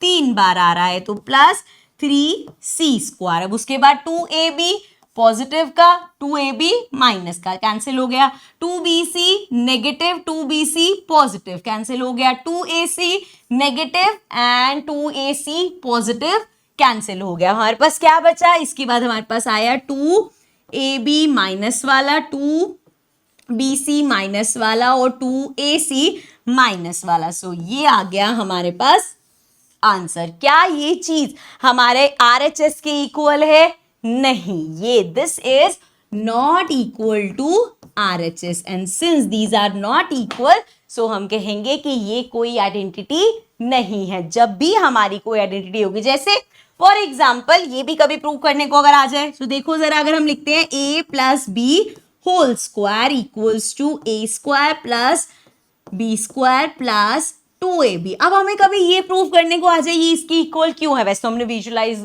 3 बार आ रहा है तो प्लस 3c स्क्वायर। अब उसके बाद 2ab पॉजिटिव का 2ab माइनस का कैंसिल हो गया, 2bc negative 2bc positive cancel हो गया, 2ac negative and 2ac positive cancel हो गया। हमारे पास क्या बचा, इसके बाद हमारे पास आया 2ab माइनस वाला, 2bc माइनस वाला और 2ac माइनस वाला। सो ये आ गया हमारे पास आंसर। क्या ये चीज हमारे RHS के इक्वल है, नहीं, ये this is not equal to RHS and since these are not equal, so हम कहेंगे कि ये कोई आइडेंटिटी नहीं है। जब भी हमारी कोई आइडेंटिटी होगी, जैसे फॉर एग्जाम्पल ये भी कभी प्रूव करने को अगर आ जाए, तो देखो जरा, अगर हम लिखते हैं a plus B whole square equals to a square plus B square plus 2ab। अब हमें कभी ये प्रूफ करने को आ जाए ये इसकी इक्वल क्यों है। वैसे तो हमने विजुलाइज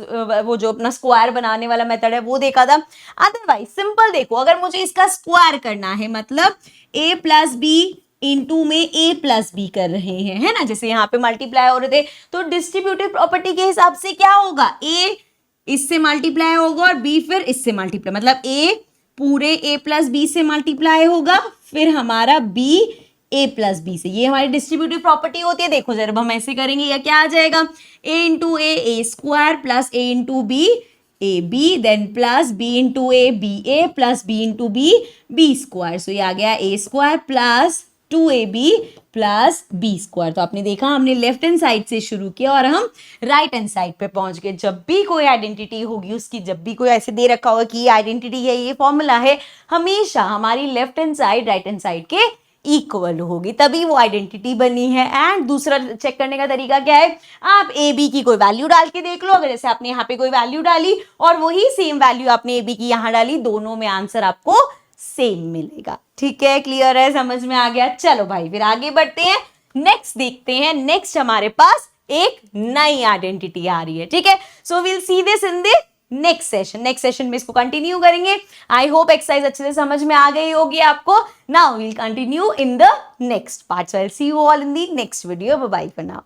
वो जो अपना स्क्वायर बनाने वाला मेथड है वो देखा था। अदरवाइज सिंपल देखो, अगर मुझे इसका स्क्वायर करना है, मतलब a प्लस बी इंटू में a प्लस बी कर रहे हैं, है ना, जैसे यहाँ पे मल्टीप्लाई हो रहे थे, तो डिस्ट्रीब्यूटिव प्रॉपर्टी के हिसाब से क्या होगा, a इससे मल्टीप्लाई होगा और b फिर इससे मल्टीप्लाई, मतलब a पूरे a प्लस बी से मल्टीप्लाई होगा, फिर हमारा b a प्लस बी से। ये हमारी डिस्ट्रीब्यूटिव प्रॉपर्टी होती है। देखो जब हम ऐसे करेंगे या क्या आ जाएगा, a into A square plus a into B A B, then plus b into A B A plus b into B B square. So ये आ गया a square plus 2ab plus B square. तो आपने देखा हमने left hand side से शुरू किया और हम राइट हैंड साइड पे पहुंच गए। जब भी कोई आइडेंटिटी होगी उसकी, जब भी कोई ऐसे दे रखा होगा कि ये आइडेंटिटी है, ये फॉर्मूला है, हमेशा हमारी left hand side right hand side के इक्वल होगी, तभी वो आइडेंटिटी बनी है। एंड दूसरा चेक करने का तरीका क्या है, आप ए बी की कोई वैल्यू डाल के देख लो। अगर जैसे आपने यहाँ पे कोई वैल्यू डाली और वही सेम वैल्यू आपने ए बी की यहाँ डाली, दोनों में आंसर आपको सेम मिलेगा। ठीक है, क्लियर है, समझ में आ गया। चलो भाई फिर आगे बढ़ते हैं, नेक्स्ट देखते हैं। नेक्स्ट हमारे पास एक नई आइडेंटिटी आ रही है। ठीक है, so will see this in the next session में इसको कंटिन्यू करेंगे। आई होप एक्सरसाइज अच्छे से समझ में आ गई होगी आपको। Now will continue in the next part. So I will see you all in the next video. Bye bye for now.